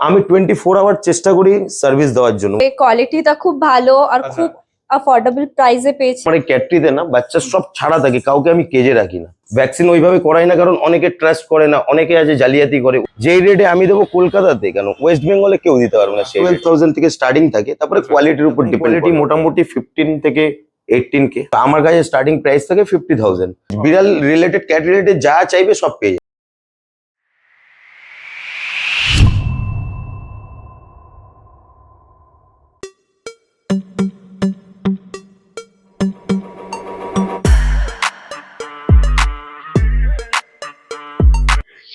আমি 24 আওয়ার চেষ্টা করি সার্ভিস দেওয়ার জন্য। কোয়ালিটিটা খুব ভালো আর খুব অ্যাফোর্ডেবল প্রাইসে পেয়েছি। মানে ক্যাটরিতে না বাচ্চা সব ছাড়া থাকে, কাউকে আমি কেজে রাখি না। ভ্যাকসিন ওইভাবে করাই না, কারণ অনেকে ট্রাস্ট করে না, অনেকে আছে জালিয়াতি করে। যেই রেটে আমি দেবো কলকাতাতে, কেন ওয়েস্ট বেঙ্গলে কেউ দিতে পারবে না। 12,000 থেকে স্টার্টিং থাকে, তারপরে কোয়ালিটির উপর ডিপেন্ড। মোটামুটি 15 থেকে 18K। আমার কাছে স্টার্টিং প্রাইস থাকে 50,000। বিড়াল রিলেটেড, ক্যাট রিলেটেড যা চাইবে সব পেয়ে যাবে।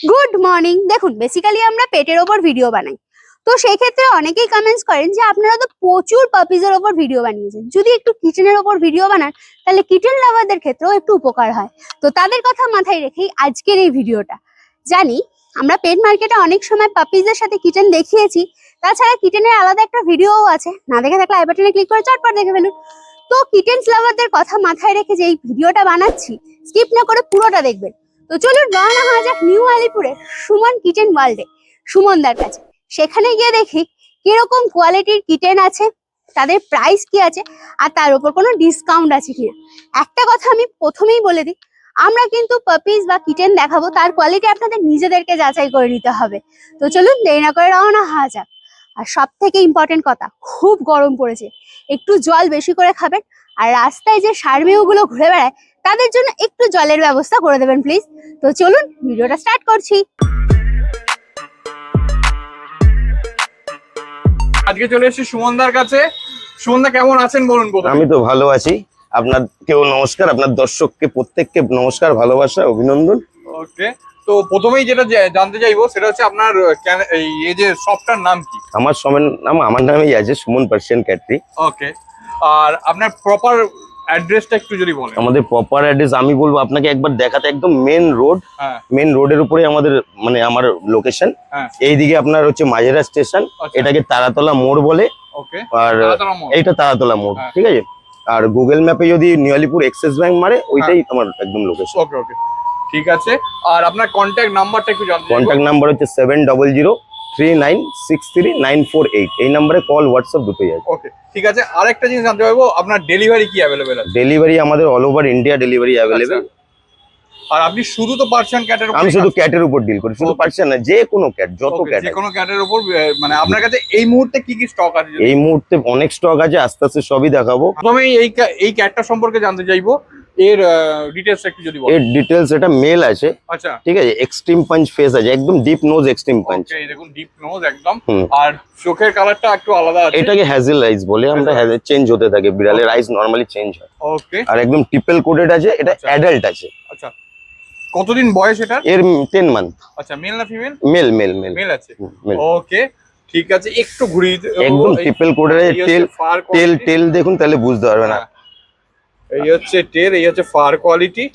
Good morning. দেখুন, বেসিক্যালি আমরা পেটের ওপর ভিডিও বানাই, তো সেই ক্ষেত্রে অনেকেই কমেন্টস করেন যে আপনারা তো প্রচুর পাপিজের ওপর ভিডিও বানিয়েছেন, যদি একটু কিচেনের ওপর ভিডিও বানান তাহলে কিচেন লাভারদের ক্ষেত্রেও একটু উপকার হয়। তো তাদের কথা মাথায় রেখেই আজকের এই ভিডিওটা। জানি আমরা পেট মার্কেটে অনেক সময় পাপিজের সাথে কিচেন দেখিয়েছি, তাছাড়া কিচেনের আলাদা একটা ভিডিওও আছে, না দেখে থাকলে আই বাটনে ক্লিক করে চটপট দেখে ফেলুন। তো কিচেন লাভারদের কথা মাথায় রেখে যে এই ভিডিওটা বানাচ্ছি, স্কিপ না করে পুরোটা দেখবেন। তো চলুন রওনা হওয়া যাক নিউ আলিপুরে সুমন কিচেন ওয়ার্ল্ডে, সুমনদার কাছে। সেখানে গিয়ে দেখি কিরকম কোয়ালিটির কিচেন আছে, তাদের প্রাইস কি আছে, আর তার উপর কোনো ডিসকাউন্ট আছে কিনা। একটা কথা আমি প্রথমেই বলে দিই, আমরা কিন্তু পাপিস বা কিচেন দেখাবো, তার কোয়ালিটি আপনাদের নিজেদেরকে যাচাই করে নিতে হবে। তো চলুন দেরি না করে রওনা হওয়া যাক। আর সব থেকে ইম্পর্টেন্ট কথা, খুব গরম পড়েছে, একটু জল বেশি করে খাবেন। আর রাস্তায় যে ষাঁড়মেয়গুলো ঘুরে বেড়ায় তাদের জন্য একটু জলের ব্যবস্থা করে দেবেন প্লিজ। তো চলুন ভিডিওটা স্টার্ট করছি। আজকে চলে এসেছি সুমনদার কাছে। সুমনদা কেমন আছেন বলুন? আমি তো ভালো আছি। আপনাকেও নমস্কার, আপনার দর্শককে প্রত্যেককে নমস্কার, ভালোবাসা, অভিনন্দন। ওকে, তো প্রথমেই যেটা জানতে চাইবো সেটা হচ্ছে আপনার এই যে শপটার নাম কি? আমার সমের নাম আমার নামেই আছে, সুমন পার্সিয়ান ক্যাটরি। ওকে, আর আপনার প্রপার অ্যাড্রেসটা একটু যদি বলেন। আমাদের প্রপার অ্যাড্রেস আমি বলবো আপনাকে একবার দেখাতে, একদম মেন রোড। মেন রোডের উপরে আমাদের মানে আমার লোকেশন। এইদিকে আপনার হচ্ছে মাজেরা স্টেশন, এটাকে তারাতলা মোড় বলে। ওকে, আর এইটা তারাতলা মোড়, ঠিক আছে। আর গুগল ম্যাপে যদি নিউ আলিপুর এক্সিস ব্যাংক মারে, ওইটাই আমার একদম লোকেশন। ওকে ওকে, ঠিক আছে। আর আপনার কন্ট্যাক্ট নাম্বারটা একটু জানতে চাইবো। কন্ট্যাক্ট নাম্বার হচ্ছে 7003963948। এই নাম্বারে কল, হোয়াটসঅ্যাপ দুটোই আছে। ওকে, ঠিক আছে। আরেকটা জিনিস জানতে পারবো, আপনার ডেলিভারি কি অ্যাভেলেবেল আছে? ডেলিভারি আমাদের all over India delivery available. আর আপনি শুধু তো পার্সিয়ান ক্যাটের উপর? আমি শুধু ক্যাটের উপর ডিল করি, শুধু পার্সিয়ান না, যে কোনো ক্যাট, যত ক্যাট, যে কোনো ক্যাটের উপর। মানে আপনার কাছে এই মুহূর্তে কি কি স্টক আছে? এই মুহূর্তে অনেক স্টক আছে, আস্তে আস্তে সবই দেখাবো। প্রথমে এই ক্যাটটা সম্পর্কে জানতে চাইবো, এর ডিটেইলস একটু যদি বলেন। এর ডিটেইলস, এটা মেল আছে, আচ্ছা, ঠিক আছে। এক্সট্রিম পাঞ্চ ফেস আছে, একদম ডিপ নোজ এক্সট্রিম পাঞ্চ। ওকে, দেখুন ডিপ নোজ একদম। আর চোখের কালারটা একটু আলাদা আছে। এটাকে হ্যাজেল আইজ বলে আমরা, হ্যাজেল চেঞ্জ হতে থাকে, বিড়ালের আইজ নরমালি চেঞ্জ হয়। ওকে, আর একদম ট্রিপল কোডেড আছে, এটা অ্যাডাল্ট আছে। আচ্ছা, কতদিন বয়স এটা? এর 10 মান্থ। আচ্ছা, মেল না female? Male male male male আছে। ওকে, ঠিক আছে। একটু ঘুরিয়ে একদম ট্রিপল কোডেড। টেল দেখুন, তাহলে বুঝতে পারবে না। এই হচ্ছে টেল, এই হচ্ছে ফার কোয়ালিটি।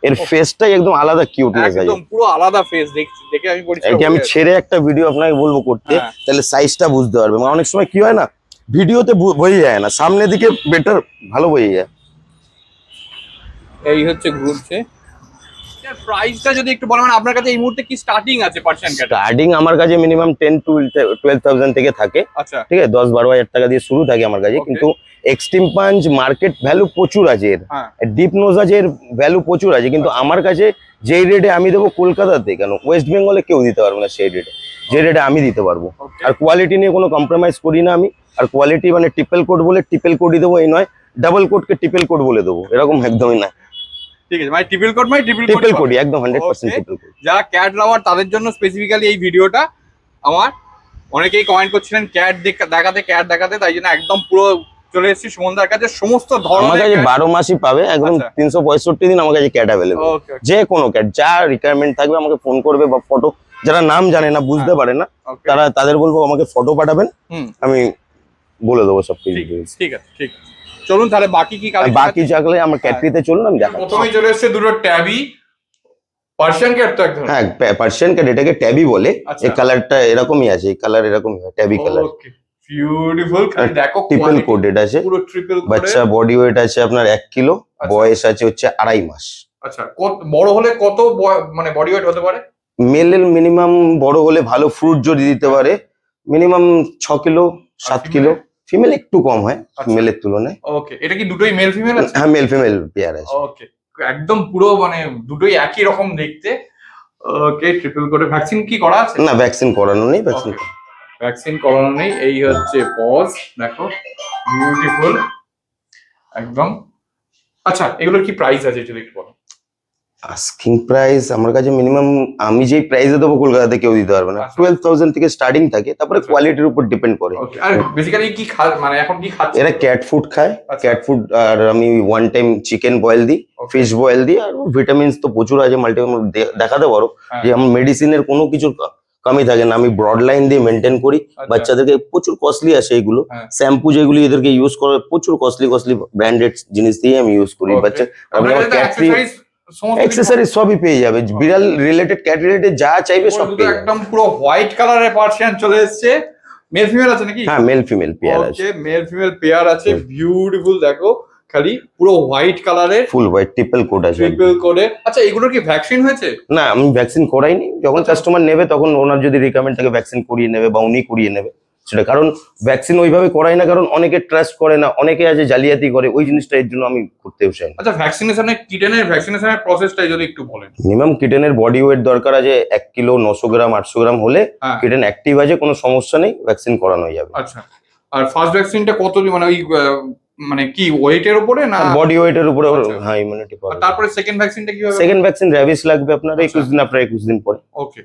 এর ফেসটাই একদম আলাদা কিউটনেস আছে, একদম পুরো আলাদা ফেস। দেখে আমি পরিষ্কার আমি ছেড়ে একটা ভিডিও আপনাকে বলবো করতে, তাহলে সাইজটা বুঝতে পারবে। মানে অনেক সময় কি হয় না, ভিডিওতে বোঝা যায় না, সামনের দিকে বেটার ভালো বোঝা যায়। এই হচ্ছে ঘুরছে। প্রাইসটা যদি একটু বলেন, আপনার কাছে এই মুহূর্তে কি স্টার্টিং আছে পার্সিয়ান ক্যাট? স্টার্টিং আমার কাছে মিনিমাম 10 to 12,000 থেকে থাকে। আচ্ছা, ঠিক আছে, 10-12 হাজার টাকা দিয়ে শুরু থাকে আমার কাছে। কিন্তু এক্সট্রিম পাঞ্চ মার্কেট ভ্যালু প্রচুর আছে, এর ডিপ নোজ আছে, এর ভ্যালু প্রচুর আছে। কিন্তু আমার কাছে যেই রেটে আমি দেবো কলকাতাতে, কেন ওয়েস্ট বেঙ্গলে কেউ দিতে পারবে না সেই রেটে, যে রেটে আমি দিতে পারবো। আর কোয়ালিটি নিয়ে কোনো কম্প্রোমাইজ করি না আমি। আর কোয়ালিটি মানে ট্রিপল কোড বলে ট্রিপল কোডই দেবো, এই নয় ডাবল কোডকে ট্রিপল কোড বলে দেবো, এরকম একদমই না। ঠিক আছে, মানে ট্রিপল কোড, মানে ট্রিপল কোডই একদম 100% ট্রিপল কোড। যারা ক্যাট লাভার তাদের জন্য স্পেসিফিক্যালি এই ভিডিওটা। আমার অনেকেই কমেন্ট করছিলেন ক্যাট দেখাতে, তাই জন্য একদম পুরো চলে এসেছি সুমনদার কাছে। সমস্ত ধরনের আমার কাছে 12 মাসই পাবে, একদম 365 দিন আমার কাছে ক্যাট অ্যাভেলেবল। যে কোনো ক্যাট, যা রিকোয়ারমেন্ট থাকবে আমাকে ফোন করবে, বা ফটো, যারা নাম জানে না, বুঝতে পারে না, তাদের বলবো আমাকে ফটো পাঠাবেন, আমি বলে দেবো সব কিছু। ঠিক আছে, ঠিক আছে, চলুন তাহলে বাকি কি বাকি জাগলে আমার ক্যাটরিতে চলুন, আমি দেখাবো। প্রথমেই চলে এসেছে দুটো ট্যাবি পার্সিয়ান ক্যাট। তো একদম হ্যাঁ, পার্সিয়ান ক্যাট, এটাকে ট্যাবি বলে। এই কালারটা এরকমই আছে, এই কালার এরকমই হয়, ট্যাবি কালার। ওকে, বিউটিফুল। দেখো ট্রিপল কোডেড আছে, পুরো ট্রিপল কোডেড। বাচ্চা বডি ওয়েট আছে আপনার 1 কিলো, বয়স আছে হচ্ছে 2.5 মাস। আচ্ছা, বড় হলে কত মানে বডি ওয়েট হতে পারে? মেলের মিনিমাম বড় হলে ভালো ফ্রুট যদি দিতে পারে মিনিমাম 6 কিলো 7 কিলো। ফিমেল একটু কম হয় মেলের তুলনায়। ওকে, এটা কি দুটোই মেল ফিমেল আছে? হ্যাঁ, মেল ফিমেল পেয়ার আছে। ওকে, একদম পুরো মানে দুটোই একই রকম দেখতে। ওকে, ট্রিপল কোডে ভ্যাকসিন কি করা আছে? না, ভ্যাকসিন করানো নেই, ভ্যাকসিন ভ্যাকসিন করানো নেই। এই হচ্ছে পজ, দেখো বিউটিফুল একদম। আচ্ছা, এগুলোর কি প্রাইস আছে যদি একটু বলো? আস্কিং প্রাইস আমার কাছে মিনিমাম, আমি যেই প্রাইসে দেবো কলকাতাতে কেউ দিতে পারবে না। 12,000 থেকে স্টার্টিং থাকে, তারপরে কোয়ালিটির উপর ডিপেন্ড করে। ওকে, আর বেসিক্যালি কি মানে এখন কি খাচ্ছে? এরা ক্যাট ফুড খায়, ক্যাট ফুড, আর আমি ওয়ান টাইম চিকেন বয়েল দিই, ফিশ বয়েল দিই, আর ভিটামিনস তো প্রচুর আছে, দেখাতে পারো যে আমার মেডিসিনের কোনো কিছু কমই থাকে না। আমি ব্রড লাইন দিয়ে মেনটেন করি। বাচ্চাদেরকে প্রচুর কস্টলি আসে এগুলো, শ্যাম্পু যেগুলি এদেরকে ইউজ করে প্রচুর কস্টলি ব্র্যান্ডেড জিনিস দিয়ে আমি ইউজ করি। বাচ্চা আমি আমার ক্যাট অ্যাক্সেসরিজ সবই পেয়ে যাবে, বিড়াল রিলেটেড ক্যাট রিলেটেড যা চাইবে সব পেয়ে যাবে। একদম পুরো হোয়াইট কালারের পার্সিয়ান চলে এসেছে। মেল ফিমেল আছে নাকি? হ্যাঁ, মেল ফিমেল পেয়ার আছে। ওকে, মেল ফিমেল পেয়ার আছে, বিউটিফুল দেখো, খালি পুরো হোয়াইট কালারের, ফুল হোয়াইট ট্রিপল কোড আছে। ট্রিপল কোডে। আচ্ছা, এগুলোর কি ভ্যাকসিন হয়েছে? না, আমি ভ্যাকসিন করাইনি। যখন কাস্টমার নেবে তখন ওনার যদি রিকমেন্ড থাকে ভ্যাকসিন করিয়ে নেবে বা উনি করিয়ে নেবে সেটা। কারণ ভ্যাকসিন ওইভাবে করাই না, কারণ অনেকে ট্রাস্ট করে না, অনেকে আছে জালিয়াতি করে, ওই জিনিসটা এর জন্য আমি করতেও চাই না। আচ্ছা, ভ্যাকসিনেশনের কিটেনের ভ্যাকসিনেশনের প্রসেসটা যদি একটু বলেন। মিনিমাম কিটেনের বডি ওয়েট দরকার আছে 1 কিলো 900 গ্রাম 800 গ্রাম হলে কিটেন অ্যাক্টিভ আছে, কোনো সমস্যা নেই, ভ্যাকসিন করানো যাবে। আচ্ছা, আর ফার্স্ট ভ্যাকসিনটা কত, মানে ওই মানে কি ওয়েটের উপরে না বডি ওয়েটের উপরে? হ্যাঁ, ইমিউনিটি পাওয়ার। তারপরে সেকেন্ড ভ্যাকসিনটা কি হবে? সেকেন্ড ভ্যাকসিন র্যাবিস লাগবে আপনার 21 দিন, আপনার 21 দিন পরে। ওকে,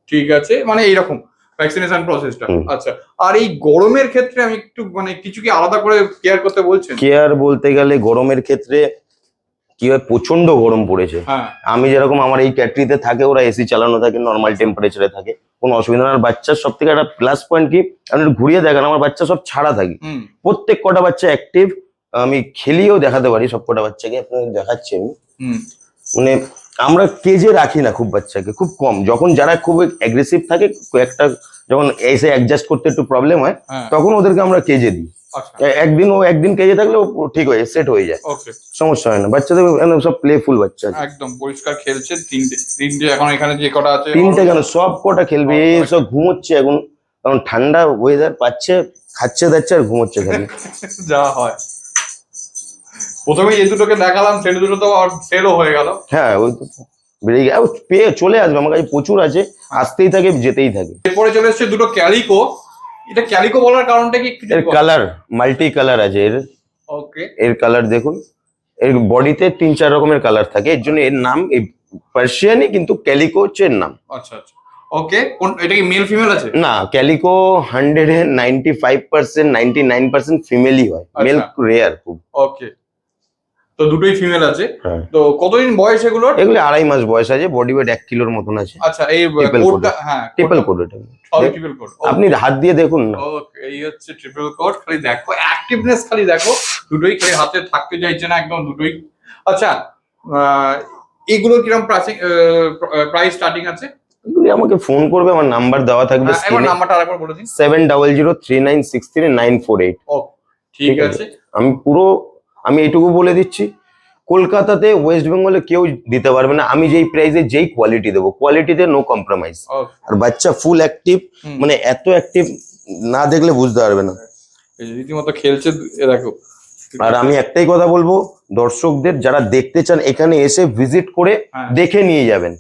ঠিক আছে, মানে এইরকম ভ্যাকসিনেশন প্রসেসটা। আচ্ছা, আর এই গরমের ক্ষেত্রে আমি একটু মানে কিছু কি আলাদা করে কেয়ার করতে বলছেন? কেয়ার বলতে গেলে গরমের ক্ষেত্রে কি হয়, প্রচন্ড গরম পড়েছে। আমি যেরকম আমার এই ক্যাটরিতে থাকে, ওরা এসি চালানো থাকে, নর্মাল টেম্পারেচারে থাকে, কোনো অসুবিধা না। আর বাচ্চার সব থেকে একটা প্লাস পয়েন্ট কি, আপনি একটু ঘুরিয়ে দেখেন, আমার বাচ্চা সব ছাড়া থাকে, প্রত্যেক কটা বাচ্চা অ্যাক্টিভ। আমি খেলিয়েও দেখাতে পারি সব কটা বাচ্চাকে, আপনাকে দেখাচ্ছি আমি। মানে আমরা কেজে রাখি না খুব বাচ্চাকে, খুব কম। যখন যারা খুব অ্যাগ্রেসিভ থাকে, একটা যখন এসে অ্যাডজাস্ট করতে একটু প্রবলেম হয়, তখন ওদেরকে আমরা কেজে দিই। একদিন কেজে থাকলে ও ঠিক হয়ে সেট হয়ে যায়, সমস্যা হয় না। বাচ্চাদের সব প্লেফুল বাচ্চা, একদম পরিষ্কার খেলছে। তিনটে এখন এখানে যে কটা আছে, তিনটে কেন সব কটা খেলবে। এই সব ঘুমোচ্ছে এখন, কারণ ঠান্ডা ওয়েদার পাচ্ছে, খাচ্ছে দাচ্ছে আর ঘুমোচ্ছে খালি। যা হয়। প্রথমে এই দুটোকে দেখালাম, ছেলে দুটো তো সেলও হয়ে গেল। হ্যাঁ, ওই তো বেরিয়ে গেল, পেয়ে চলে আসবে, আমার কাছে প্রচুর আছে, আসতেই থাকে যেতেই থাকে। এরপরে চলে এসছে দুটো ক্যালিকো। এটা ক্যালিকো বলার কারণটা কি? এর কালার মাল্টি কালার আছে এর। ওকে, এর কালার দেখুন, এর বডিতে 3-4 রকমের কালার থাকে, এর জন্য এর নাম এই পার্সিয়ানই, কিন্তু ক্যালিকো হচ্ছে এর নাম। আচ্ছা আচ্ছা, ওকে। এটা কি মেল ফিমেল আছে? না, ক্যালিকো 195% 99% ফিমেলই হয়, মেল রেয়ার খুব। ওকে, তো দুটোই ফিমেল আছে। তো কতদিন বয়স এগুলোর? এগুলো 2.5 মাস বয়স আছে, বডি ওয়েট 1 কিলোর মতন আছে। আচ্ছা, এই কোডটা, হ্যাঁ ট্রিপল কোড, এটা ট্রিপল কোড। আপনি হাত দিয়ে দেখুন না। ওকে, এই হচ্ছে ট্রিপল কোড, খালি দেখো অ্যাক্টিভনেস, খালি দেখো, দুটোই খালি হাতে থাকতে চাইছে না একদম, দুটোই। আচ্ছা, এগুলো কিরকম প্রাইস স্টার্টিং আছে? এগুলি আমাকে ফোন করবে, আমার নাম্বার দেওয়া থাকবে স্ক্রিনে। নাম্বারটা আরেকবার বলে দিন। 7003963948। ওকে, ঠিক আছে। আমি এইটুকু বলে দিচ্ছি, কলকাতাতে ওয়েস্ট বেঙ্গলে কেউ দিতে পারবে না। আমি যেই প্রাইসে যেই কোয়ালিটি দেবো, কোয়ালিটিতে নো কম্প্রোমাইজ। আর বাচ্চা ফুল অ্যাক্টিভ, মানে এত অ্যাক্টিভ না দেখলে বুঝতে পারবে না, রীতিমতো খেলছে দেখো। আর আমি একটাই কথা বলবো দর্শকদের, যারা দেখতে চান এখানে এসে ভিজিট করে দেখে নিয়ে যাবেন।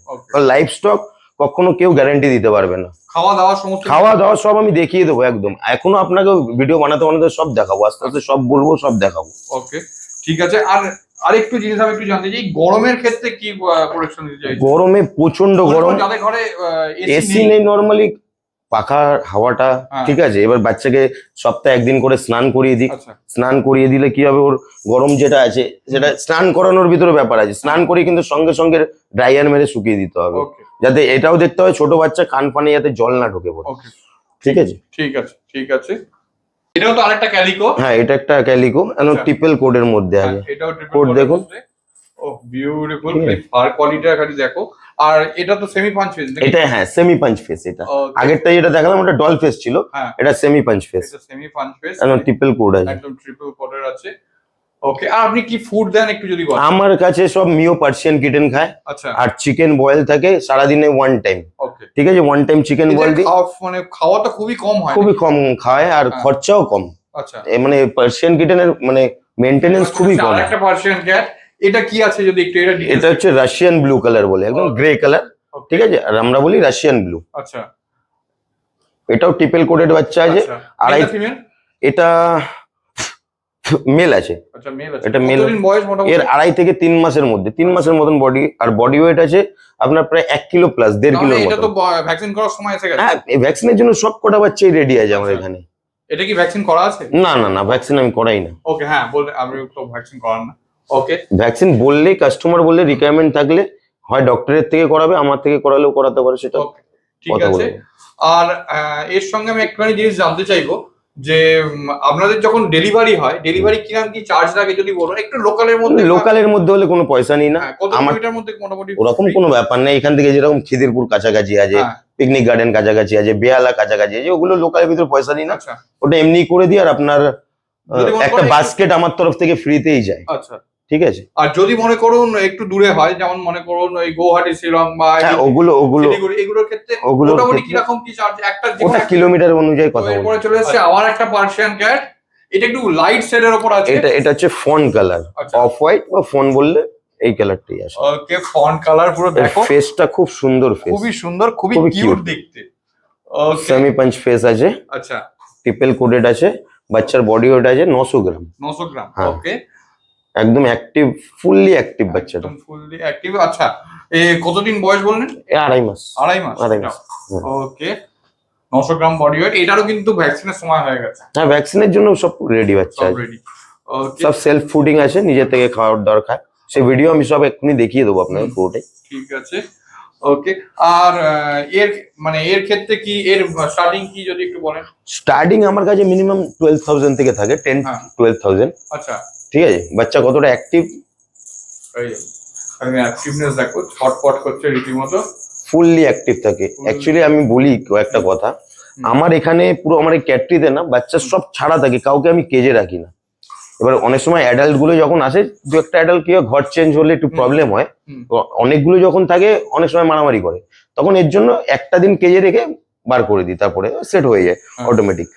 লাইভ স্টক কখনো কেউ গ্যারান্টি দিতে পারবে না। খাওয়া দাওয়া সব আমি দেখিয়ে দেবো একদম। এখনো আপনাকে ভিডিও বানাতে বানাতে সব দেখাবো, আস্তে আস্তে সব বলবো, সব দেখাবো। ওকে, ঠিক আছে। আর আরেকটু জিনিস আমি একটু জানতে চাই, গরমের ক্ষেত্রে কি প্রোটেকশন দিতে চাই? গরমে প্রচন্ড গরম, যাদের ঘরে এসি নেই, নরমালি পাখার হাওয়াটা ঠিক আছে। এবার বাচ্চাকে সপ্তাহে 1 দিন করে স্নান করিয়ে দিই। স্নান করিয়ে দিলে কি হবে, ওর গরম যেটা আছে সেটা স্নান করানোর ভিতরে ব্যাপার আছে। স্নান করে কিন্তু সঙ্গে সঙ্গে ড্রাইয়ার মেরে শুকিয়ে দিতে হবে, যাতে এটাও দেখতে হয় ছোট বাচ্চা কান ফানে যাতে জল না ঢোকে পড়ে। ঠিক আছে, ঠিক আছে, ঠিক আছে। এটাও তো আরেকটা ক্যালিকো। হ্যাঁ, এটা একটা ক্যালিকো, ট্রিপল কোডের মধ্যে আছে। এটাও ট্রিপল কোড দেখুন। ও বিউটিফুল, ফার কোয়ালিটিটা খালি দেখো। আর এটা তো সেমি পাঞ্চ ফেস। এটা হ্যাঁ সেমি পাঞ্চ ফেস। এটা আগেরটা যেটা দেখালাম ওটা ডল ফেস ছিল, এটা সেমি পাঞ্চ ফেস। এটা সেমি পাঞ্চ ফেস, একদম ট্রিপল কোড আছে, একদম ট্রিপল কোডের আছে। ওকে, আর আপনি কি ফুড দেন একটু যদি বলেন? আমার কাছে সব মিও পার্সিয়ান কিটেন খায়, আচ্ছা, আর চিকেন বয়েল থাকে সারাদিনে ওয়ান টাইম। ওকে। ঠিক আছে, ওয়ান টাইম চিকেন বয়েল দিই। মানে খাওয়া তো খুবই কম হয় খুবই নাকি? কম খায় আর হ্যাঁ। খরচাও কম। আচ্ছা, মানে পার্সিয়ান কিটেনের মানে মেনটেনেন্স খুবই কম। আর একটা পার্সিয়ান ক্যাট, এটা কি আছে যদি একটু এটা details এটা হচ্ছে রাশিয়ান ব্লু কালার বলে, একদম Okay. Grey colour. Okay. ঠিক আছে, আর আমরা বলি রাশিয়ান ব্লু। আচ্ছা, এটাও টিপেল কোটেড বাচ্চা আছে। আচ্ছা। আড়াই, এটা female? এটা মেল আছে। আচ্ছা, মেল আছে। এটা male। কতদিন বয়স মোটামুটি? এর 2.5 থেকে 3 মাসের মধ্যে, 3 মাসের মতন বডি, আর বডি ওয়েট আছে আপনার প্রায় 1 কিলো প্লাস, 1.5 তাহলে কিলোর এটা তো মতো। ভ্যাকসিন করার সময় এসে গেছে। হ্যাঁ, এই ভ্যাকসিনের জন্য সব কটা বাচ্চাই রেডি আছে আমার আচ্ছা। এখানে। এটা কি ভ্যাকসিন করা আছে? না না না, ভ্যাকসিন আমি করাই না। ওকে, হ্যাঁ বলতে আমি তো ভ্যাকসিন করান না। ওকে, ভ্যাকসিন বললেই, কাস্টমার বললে, রিকোয়ারমেন্ট থাকলে হয় ডক্টরের থেকে করাবে, আমার থেকে করালেও করাতে পারে, সেটা ওকে, ঠিক কথা আছে। বলবো। আর এর সঙ্গে আমি একটুখানি জিনিস জানতে চাইবো যে আপনাদের যখন ডেলিভারি হয়, ডেলিভারি কিরকম কি চার্জ লাগে যদি বলুন একটু লোকালের মধ্যে। লোকালের মধ্যে হলে কোনো পয়সা নিই না। হ্যাঁ, কত আমার কিলোমিটার মধ্যে মোটামুটি? ওরকম কোনো ব্যাপার নেই, এখান থেকে যেরকম খিদিরপুর কাছাকাছি আছে, হ্যাঁ, পিকনিক গার্ডেন কাছাকাছি আছে, বেহালা কাছাকাছি আছে, ওগুলো লোকালের ভিতরে পয়সা নিই না। আচ্ছা, ওটা এমনি করে দিই, আর আপনার যদি মনে একটা করেন বাস্কেট আমার তরফ থেকে ফ্রিতেই যায়। আচ্ছা। ঠিক আছে। আর যদি মনে করুন একটু দূরে হয়, যেমন মনে করুন ওই গুয়াহাটি, শিলং বা হ্যাঁ, ওগুলো শিলিগুড়ি, এগুলোর ক্ষেত্রে ওগুলোর মোটামুটি ক্ষেত্রে কিরকম কি চার্জ একটা ওটা কিলোমিটার অনুযায়ী কথা বলবো। এরপরে চলে এসেছে আবার একটা পার্সিয়ান ক্যাট, এটা একটু লাইট শেডের উপর আছে। এটা হচ্ছে ফন কালার, আচ্ছা। অফ হোয়াইট বা ফন বললে এই কালারটাই আসে। ওকে, ফন্ট কালার পুরো দেখো, ফেসটা খুব সুন্দর, ফেস খুবই সুন্দর, খুবই খুবই কিউট cute। দেখতে। ওকে, সেমি পাঞ্চ ফেস আছে, আচ্ছা, ট্রিপল কোডেড আছে, বাচ্চার বডি ওয়েট আছে 900 গ্রাম। 900 গ্রাম। হ্যাঁ। ওকে, একদম অ্যাক্টিভ, ফুললি অ্যাক্টিভ বাচ্চাটা। একদম ফুললি অ্যাক্টিভ। আচ্ছা, কতদিন বয়স বললেন? 2.5 মাস। 2.5 মাস। 2.5 মাস। ওকে, 900 গ্রাম বডি ওয়েট, এটারও কিন্তু ভ্যাকসিনের সময় হয়ে গেছে। হ্যাঁ, ভ্যাকসিনের জন্য সব রেডি বাচ্চা সব আছে। রেডি। ওকে, সব সেলফ ফুডিং আছে, নিজে থেকে খাওয়ার দরকার। সেই ভিডিও আমি সব এক্ষুনি দেখিয়ে দেবো আপনাকে পুরোটাই। ঠিক আছে। ওকে, আর এর ক্ষেত্রে কি এর স্টার্টিং কি যদি একটু বলেন? স্টার্টিং আমার কাছে মিনিমাম 12,000 থেকে থাকে, 10 হ্যাঁ। 12,000। আচ্ছা, ঠিক আছে, বাচ্চা কতটা অ্যাক্টিভ, এই আমি অ্যাক্টিভনেস দেখো, ছটপট করছে রীতিমতো। ফুললি অ্যাক্টিভ থাকে। অ্যাকচুয়ালি আমি বলি একটা কথা, আমার এখানে পুরো আমার এই ক্যাটরিতে না বাচ্চা সব ছাড়া থাকে, কাউকে আমি কেজে রাখি না। এবার অনেক সময় অ্যাডাল্ট গুলো যখন আসে, দু একটা অ্যাডাল্ট কি হয়, ঘর চেঞ্জ হলে একটু প্রবলেম হয়, হুম। তো অনেকগুলো যখন থাকে অনেক সময় মারামারি করে, তখন এর জন্য একটা দিন কেজে রেখে বার করে দিই, তারপরে সেট হয়ে যায় হ্যাঁ। অটোমেটিক।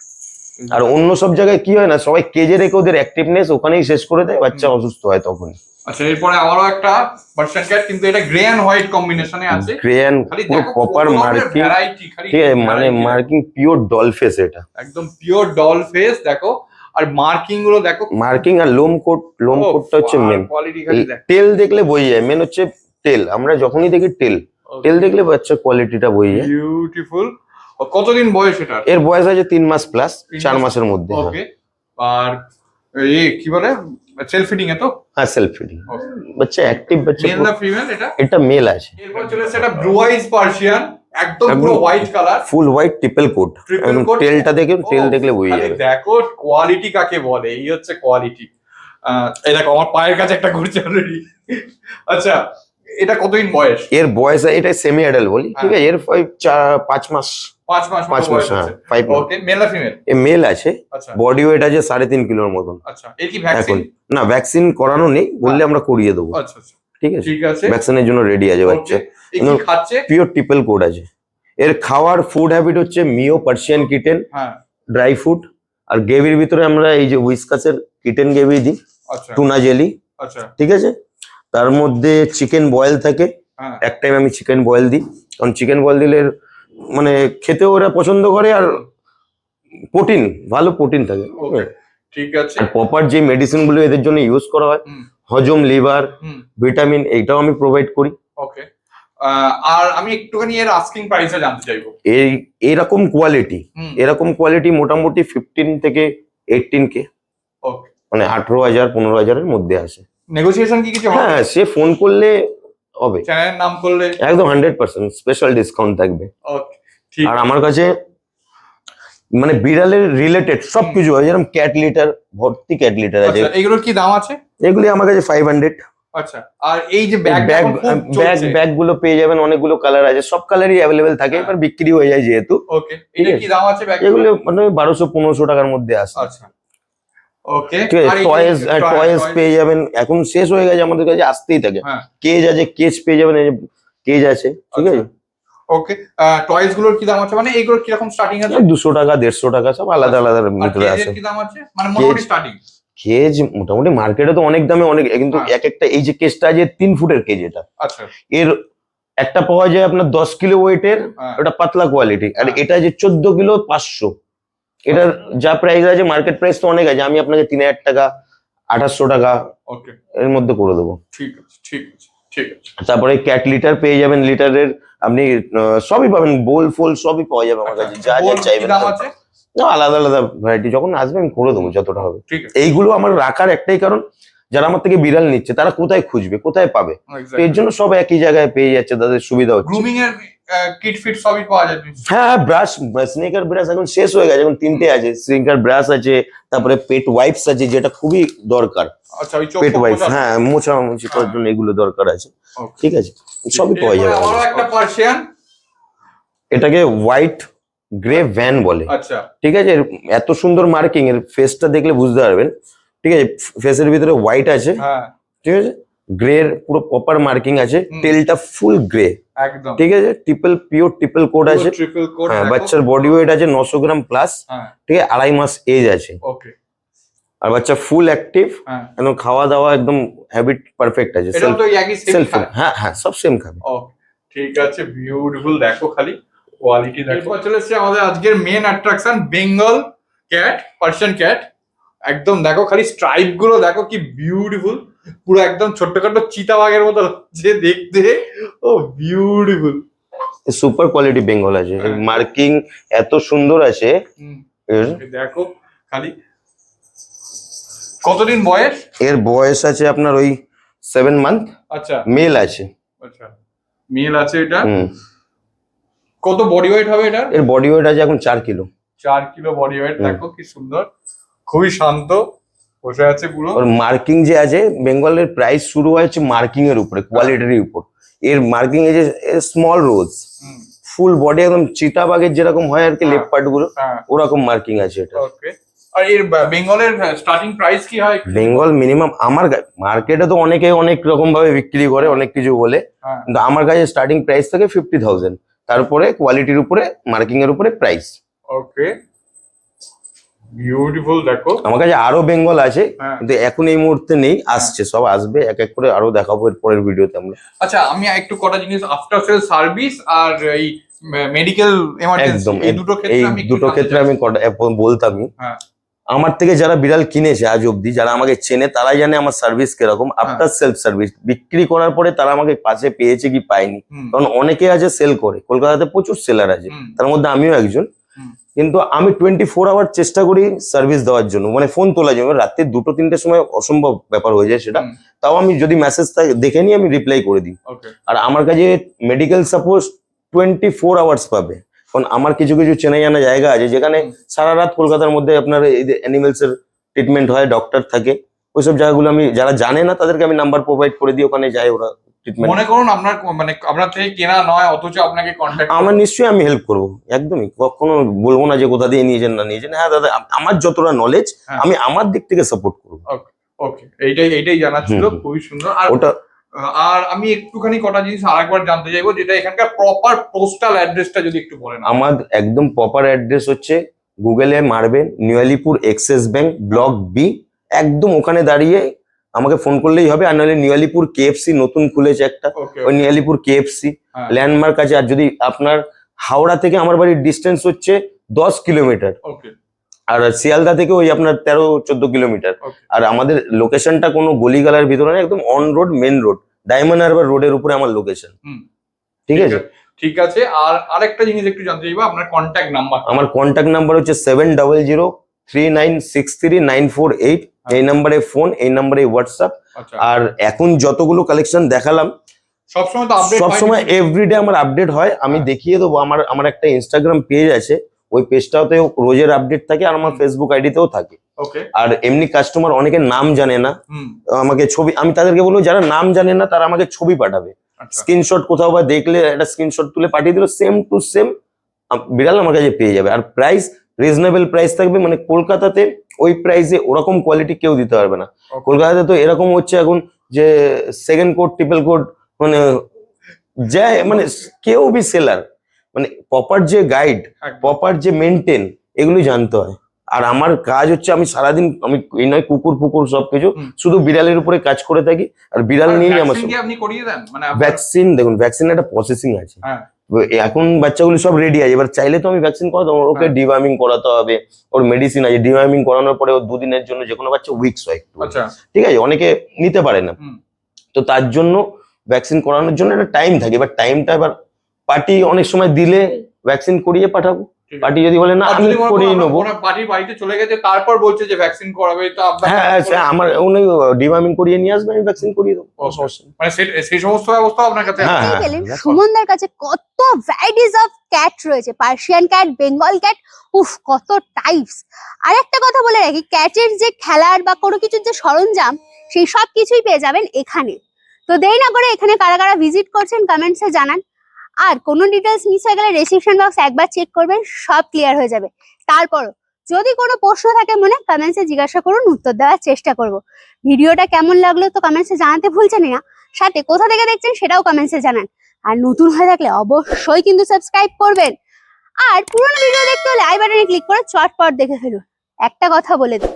আর অন্য সব জায়গায় কি হয় না, সবাই কেজে রেখে ওদের অ্যাক্টিভনেস ওখানেই শেষ করে দেয়, বাচ্চা অসুস্থ হয় তখন। আচ্ছা, এরপরে আবারও একটা পার্সিয়ান ক্যাট, কিন্তু এটা গ্রে এন্ড হোয়াইট কম্বিনেশনে আছে। গ্রে অ্যান্ড খালি পুরো দেখো প্রপার কত ধরনের মার্কিং। ভ্যারাইটি, খালি ঠিক আছে, মানে variety। Marking pure doll face এটা। একদম পিওর ডল ফেস দেখো, আর মার্কিং গুলো দেখো, মার্কিং আর লোম কোটটা হচ্ছে মেন। কোয়ালিটি খালি দেখো। টেল দেখলে বোঝা যায়, মেন হচ্ছে টেল। আমরা যখনই দেখি টেল দেখলে বাচ্চার কোয়ালিটিটা বোঝা যায়। বিউটিফুল। কতদিন বয়স এটা? এর বয়স আছে 3 মাস প্লাস, 4 মাসের মধ্যে। ওকে, আর কি বলে সেলফ ফিডিং এ তো? হ্যাঁ, সেলফ ফিডিং। Okay. বাচ্চা অ্যাক্টিভ বাচ্চা। মেল না ফিমেল এটা? এটা মেল আছে। এরপর চলে এসেছে এটা ব্লু আইজ পার্সিয়ান, একদম পুরো একদম white colour, full white triple coat. Triple coat? টেলটা দেখে, টেল দেখলে বোঝা খালি যাবে। দেখো কোয়ালিটি কাকে বলে, এই হচ্ছে কোয়ালিটি। এই দেখো আমার পায়ের কাছে একটা ঘুরছে অলরেডি। আচ্ছা, এটা কতদিন বয়স? এর বয়স এটা সেমি অ্যাডাল্ট বলি। ঠিক আছে, এর 5 মাস। 5 মাস 5 মাস, হ্যাঁ 5 মাস। ওকে, মেল না ফিমেল? এ মেল আছে, আচ্ছা, বডি ওয়েট আছে 3.5 কিলোর মতন। আচ্ছা, এর কি ভ্যাকসিন? এখন না, ভ্যাকসিন করানো নেই, বললে আমরা করিয়ে দেবো। আচ্ছা আচ্ছা, ঠিক আছে, ঠিক আছে। ভ্যাকসিনের জন্য রেডি আছে বাচ্চা। Okay, এ কি খাচ্ছে? পিওর ট্রিপল কোড আছে। এর খাওয়ার ফুড হ্যাবিট হচ্ছে মিও পার্সিয়ান কিটেন, হ্যাঁ, ড্রাই ফুড, আর গ্রেভির ভিতরে আমরা এই যে হুইস্কাসের কিটেন গ্রেভি দিই, আচ্ছা টুনা জেলি। আচ্ছা, ঠিক আছে, তার মধ্যে চিকেন বয়েল থাকে। হ্যাঁ, এক টাইম আমি চিকেন বয়েল দিই, কারণ চিকেন বয়েল দিলে মানে খেতেও ওরা পছন্দ করে, আর প্রোটিন, ভালো প্রোটিন থাকে। ওকে, ঠিক আছে। আর প্রপার যে মেডিসিন গুলো এদের জন্য ইউজ করা হয়, হুম, হজম, লিভার, হুম, ভিটামিন, এইটাও আমি প্রোভাইড করি। ওকে। আর আমি একটুখানি এর আস্কিং প্রাইসটা জানতে চাইবো। এরকম কোয়ালিটি মোটামুটি 15 থেকে 18K, ওকে, মানে 18,000 15,000-এর মধ্যে আসে। নেগোসিয়েশন কি কিছু হবে? হ্যাঁ, সে ফোন করলে হবে, চ্যানেলের নাম করলে? একদম 100% স্পেশাল ডিসকাউন্ট থাকবে। ওকে, ঠিক। আর আমার কাছে মানে বিড়ালের রিলেটেড সবকিছু হয়, যেরকম ক্যাট লিটার, ভর্তি ক্যাট লিটার আছে। আচ্ছা, এগুলোর কি দাম আছে? এগুলি আমার কাছে 500। আচ্ছা, আর এই যে ব্যাগ ব্যাগ গুলো পেয়ে যাবেন, অনেকগুলো কালার আছে, সব কালারই অ্যাভেলেবেল থাকে, এবার বিক্রি হয়ে যায় যেহেতু। ওকে, এটা কি দাম আছে ব্যাগ? এগুলো মানে 1200-1500 টাকার মধ্যে আসে। আচ্ছা, ওকে ঠিক আছে, টয়েস পেয়ে যাবেন, এখন শেষ হয়ে গেছে আমাদের কাছে, আসতেই থাকে। হ্যাঁ কেজ আছে, কেজ পেয়ে যাবেন, এই যে কেজ আছে, ঠিক আছে। ওকে, টয়েস গুলোর কি দাম আছে, মানে এইগুলোর কিরকম স্টার্টিং আছে? 200 টাকা 150 টাকা সব আলাদা আলাদা আর ভিতরে কেজের আছে। কি দাম আছে, মানে মোটামুটি স্টার্টিং? কেজ মোটামুটি মার্কেটে তো অনেক দামে অনেক, কিন্তু হ্যাঁ। এক একটা, এই যে কেজটা যে 3 ফুটের কেজ, এটা আচ্ছা এর একটা পাওয়া যায় আপনার 10 কিলো ওয়েটের, হ্যাঁ ওটা পাতলা কোয়ালিটি, আর হ্যাঁ। এটা যে 14 কিলো 500, এটার যা প্রাইস আছে মার্কেট প্রাইস তো অনেক আছে, আমি আপনাকে 3000 টাকা 2800 টাকা ওকে এর মধ্যে করে দেবো। ঠিক আছে ঠিক আছে ঠিক আছে। তারপরে ক্যাট লিটার পেয়ে যাবেন, লিটারের আপনি সবই পাবেন, বোল ফোল সবই পাওয়া যাবে আমার কাছে, যা যা বোল কি চাইবেন। দাম আছে? না, আলাদা আলাদা ভ্যারাইটি, যখন আসবে আমি করে দেবো যতটা হবে। ঠিক আছে এইগুলো আমার রাখার একটাই কারণ, যারা আমার থেকে বিড়াল নিচ্ছে তারা কোথায় খুঁজবে, কোথায় পাবে, তো এর জন্য সব একই জায়গায় পেয়ে যাচ্ছে, তাদের সুবিধা হচ্ছে। গ্রুমিং এর কিট ফিট সবই পাওয়া যাবে? হ্যাঁ, ব্রাশ, স্নেকার ব্রাশ এখন শেষ হয়ে গেছে, এখন 3টে আছে, স্নেকার ব্রাশ আছে, তারপরে পেট ওয়াইপস আছে, যেটা খুবই দরকার, আচ্ছা ওই চোখ পেট ওয়াইপস, মোছা? হ্যাঁ মোছামুছি করার জন্য এগুলো দরকার আছে, Okay. ঠিক আছে, সবই পাওয়া যাবে আমার আরো কাছে। একটা পার্সিয়ান। এটাকে হোয়াইট গ্রে ভ্যান বলে, আচ্ছা ঠিক আছে। এর এত সুন্দর মার্কিং, এর ফেসটা দেখলে বুঝতে পারবেন, ঠিক আছে। ফেসের ভিতরে হোয়াইট আছে, হ্যাঁ ঠিক আছে, গ্রের পুরো প্রপার মার্কিং আছে, হুম। টেলটা ফুল গ্রে, একদম ঠিক আছে, পিওর ট্রিপল কোড আছে, ট্রিপল কোড। হ্যাঁ, বাচ্চার বডি ওয়েট আছে 900 গ্রাম প্লাস, হ্যাঁ ঠিক আছে, 2.5 মাস এজ আছে, ওকে আর বাচ্চা ফুল অ্যাক্টিভ, হ্যাঁ। একদম খাওয়া দাওয়া একদম হ্যাবিট পারফেক্ট আছে, এটাও তো একই সেলফ, সেম। হ্যাঁ হ্যাঁ সব সেম খাবে। ও ঠিক আছে, বিউটিফুল, দেখো খালি কোয়ালিটি দেখো। এরপর চলে এসেছে আমাদের আজকের main attraction, Bengal cat, Persian cat. একদম দেখো খালি স্ট্রাইপ গুলো দেখো কি বিউটিফুল, পুরো একদম ছোট্টখাটো চিতাবাঘের মতো লাগছে দেখতে। ও বিউটিফুল, সুপার কোয়ালিটি বেঙ্গল আছে, হ্যাঁ। মার্কিং এত সুন্দর আছে এর। দেখো খালি। কতদিন বয়স? এর বয়স আছে আপনার ওই 7 মান্থ, আচ্ছা মেল আছে। আচ্ছা মেল আছে এটা। হুম, কত বডি ওয়েট হবে এটা? এর বডি ওয়েট আছে এখন 4 কিলো। 4 kilo body weight. দেখো কি সুন্দর, খুবই শান্ত বসে আছে পুরো। ওর মার্কিং যে আছে, বেঙ্গলের প্রাইস শুরু হয়েছে মার্কিং এর উপরে, কোয়ালিটির উপর। এর মার্কিং এই যে স্মল রোজ, হুম, ফুল বডি একদম চিতাবাঘের যেরকম হয় আর কি, হ্যাঁ। লেফট পার্ট গুলো হ্যাঁ ওরকম মার্কিং আছে এটা। ওকে। আর এর বেঙ্গলের স্টার্টিং প্রাইস কি হয়? বেঙ্গল মিনিমাম আমার মার্কেটে তো অনেকে অনেক রকম ভাবে বিক্রি করে, অনেক কিছু বলে, হ্যাঁ কিন্তু আমার কাছে স্টার্টিং প্রাইস থাকে 50,000, তারপরে কোয়ালিটির উপরে, মার্কিং এর উপরে প্রাইস। ওকে বিউটিফুল দেখো। আমার কাছে আরো বেঙ্গল আছে, হ্যাঁ। কিন্তু এখন এই মুহূর্তে নেই, আসছে, সব আসবে এক এক করে, আরো দেখাবো এর পরের ভিডিওতে আমরা। আচ্ছা আমি একটু কটা জিনিস, আফটার সেল সার্ভিস আর এই মেডিকেল এমার্জেন্সি, একদম, এই দুটো ক্ষেত্রে এই আমি একটু দুটো জানতে ক্ষেত্রে চাই। আমি বলতামই। হ্যাঁ আমার থেকে যারা বিড়াল কিনেছে আজ অব্দি, যারা আমাকে চেনে তারাই জানে আমার সার্ভিস কিরকম। আফটার সেলফ সার্ভিস, বিক্রি করার পরে তারা আমাকে পাশে পেয়েছে কি পায়নি, হুম, কারণ অনেকে আছে সেল করে, কলকাতাতে প্রচুর সেলার আছে, হুম, তার মধ্যে আমিও একজন। হুম। কিন্তু আমি 24 আওয়ার চেষ্টা করি সার্ভিস দেওয়ার জন্য, মানে ফোন তোলার জন্য। রাতে 2-3টের সময় অসম্ভব ব্যাপার হয়ে যায় সেটা, হুম, তাও আমি যদি মেসেজ দেখে নিই আমি রিপ্লাই করে দিই। ওকে আর আমার কাছে মেডিকেল সাপোর্ট 24 আওয়ার্স পাবে, কারণ আমার কিছু কিছু চেনা জানা জায়গা আছে যেখানে হুম। সারা রাত কলকাতার মধ্যে আপনার এই যে অ্যানিমেলস এর ট্রিটমেন্ট হয়, ডক্টর থাকে, ওইসব জায়গাগুলো আমি, যারা জানে না তাদেরকে আমি নাম্বার প্রোভাইড করে দিই, ওখানে যায় ওরা ট্রিটমেন্ট। মনে করুন আপনার মানে আপনার থেকে কেনা নয় অথচ আপনাকে কন্ট্যাক্ট আমার নিশ্চয়ই আমি হেল্প করবো, একদমই, কখনো বলবো না যে কোথা দিয়ে নিয়েছেন না নিয়েছেন। হ্যাঁ দাদা, আমার যতটা নলেজ হ্যাঁ। আমি আমার দিক থেকে সাপোর্ট করবো। ওকে এইটাই জানার ছিল। হুম, হুম। খুবই সুন্দর। আর ওটা আর আমি একটুখানি কটা জিনিস আরেকবার জানতে চাইবো, যেটা এখানকার প্রপার পোস্টাল অ্যাড্রেসটা যদি একটু বলেন। আমার একদম প্রপার অ্যাড্রেস হচ্ছে, গুগলে মারবেন New Alipore Axis Bank block B, একদম ওখানে দাঁড়িয়ে আমাকে ফোন করলেই হবে। আর নাহলে নিউ আলিপুর কেএফসি নতুন খুলেছে একটা, ওকে ওই নিউ আলিপুর কেএফসি হ্যাঁ ল্যান্ডমার্ক আছে। আর যদি আপনার হাওড়া থেকে আমার বাড়ির ডিস্টেন্স হচ্ছে 10 কিলোমিটার, ওকে আর শিয়ালদা থেকে ওই আপনার 13-14 কিলোমিটার। ওকে আর আমাদের লোকেশনটা কোনো গলিগালার ভিতরে না, একদম on road, main road, Diamond Harbour রোডের উপরে আমার লোকেশন, হুম ঠিক আছে। ঠিক আছে। আর আরেকটা জিনিস একটু জানতে চাইবো, আপনার কন্ট্যাক্ট নাম্বার। আমার কন্ট্যাক্ট নাম্বার হচ্ছে 7003963948, এই নাম্বারে ফোন, এই নাম্বারে হোয়াটসঅ্যাপ। আচ্ছা আর এখন যতগুলো কালেকশন দেখালাম সবসময় তো আপডেট সবসময় এভরিডে আমার আপডেট হয়, আমি হ্যাঁ। দেখিয়ে দেবো। আমার একটা ইনস্টাগ্রাম পেজ আছে, ওই পেজটাতেও রোজের আপডেট থাকে, আর আমার ফেসবুক আইডিতেও থাকে। ওকে আর এমনি কাস্টমার অনেকে নাম জানে না, হুম আমাকে ছবি, আমি তাদেরকে বলবো যারা নাম জানে না তারা আমাকে ছবি পাঠাবে, আচ্ছা স্ক্রিনশট কোথাও বা দেখলে একটা স্ক্রিনশট তুলে পাঠিয়ে দিল, সেম টু সেম বিড়াল আমার কাছে পেয়ে যাবে। আর প্রাইস রিজনেবল প্রাইস থাকবে, মানে কলকাতাতে ওই প্রাইসে ওরকম কোয়ালিটি কেউ দিতে পারবে না। Okay. কলকাতাতে তো এরকম হচ্ছে এখন যে সেকেন্ড কোট ট্রিপল কোট মানে যায়, মানে কেউ বি সেলার, মানে প্রপার যে গাইড, একদম। প্রপার যে মেনটেন, এগুলি জানতে হয়। আর আমার কাজ হচ্ছে আমি সারাদিন আমি এই নয় কুকুর ফুকুর সবকিছু হুম। শুধু বিড়ালের উপরে কাজ করে থাকি, আর বিড়াল নিয়ে আমার ভ্যাকসিন কি আপনি করিয়ে দেন মানে আপনার- ভ্যাকসিন, দেখুন ভ্যাকসিন একটা প্রসেসিং আছে। হ্যাঁ এখন বাচ্চাগুলো সব রেডি আছে, এবার চাইলে তো আমি ভ্যাকসিন করাতে পারবো, ওকে হ্যাঁ। ডিওয়ার্মিং করাতে হবে, ওর মেডিসিন আছে, ডিওয়ার্মিং করানোর পরে ও 2 দিনের জন্য যে কোনো বাচ্চা উইকস হয় একটু, আচ্ছা ঠিক আছে, অনেকে নিতে পারে না, হুম। তো তার জন্য ভ্যাকসিন করানোর জন্য একটা টাইম থাকে। এবার টাইমটা এবার পার্টি অনেক সময় দিলে ভ্যাকসিন করিয়ে পাঠাবো, ঠিক আছে। পার্টি যদি বলে না আর আমি যদি মনে করিয়ে করুন নেবো, ওনার বাড়ির বাড়িতে চলে গেছে তারপর বলছে যে ভ্যাকসিন করাবে, তো আপনার হ্যাঁ হ্যাঁ, আমার উনি ডিওয়ার্মিং করিয়ে নিয়ে আসবে, আমি ভ্যাকসিন করিয়ে দেবো, কোনো Okay. সমস্যা নেই। মানে সেই সমস্ত ব্যবস্থা আপনার কাছে হ্যাঁ, আছে? দেখতেই হ্যাঁ, পেলেন হ্যাঁ, সুমনদার কাছে কত ভ্যারাইটিস অফ ক্যাট রয়েছে, পার্সিয়ান ক্যাট, বেঙ্গল ক্যাট, উফ কত টাইপস। আর একটা কথা বলে রাখি, ক্যাটের যে খেলার বা কোনো কিছুর যে সরঞ্জাম, সেই সব কিছুই পেয়ে যাবেন এখানে। তো দেরি না করে এখানে কারা কারা ভিজিট করছেন কমেন্টসে জানান। আর কোনো ডিটেলস মিস হয়ে গেলে রেসিপশন বক্স একবার চেক করবেন, সব ক্লিয়ার হয়ে যাবে। তারপরও যদি কোনো প্রশ্ন থাকে মনে, কমেন্টসে জিজ্ঞাসা করুন, উত্তর দেওয়ার চেষ্টা করব। ভিডিওটা কেমন লাগলো তো কমেন্টসে জানাতে ভুলছেন না, সাথে কোথা থেকে দেখছেন সেটাও কমেন্টসে জানান। আর নতুন হয়ে থাকলে অবশ্যই কিন্তু সাবস্ক্রাইব করবেন। আর পুরোনো ভিডিও দেখতে হলে আই বাটনে ক্লিক করে চটপট দেখে ফেলুন। একটা কথা বলে দিই,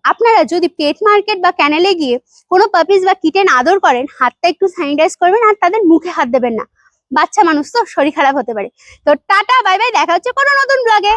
আপনারা যদি পেট মার্কেট বা ক্যানেলে গিয়ে কোনো পাপিস বা কিটেন আদর করেন, হাতটা একটু স্যানিটাইজ করবেন আর তাদের মুখে হাত দেবেন না, বাচ্চা মানুষ তো শরীর খারাপ হতে পারে। তো টাটা বাই বাই, দেখা হচ্ছে কোনো নতুন ব্লগে।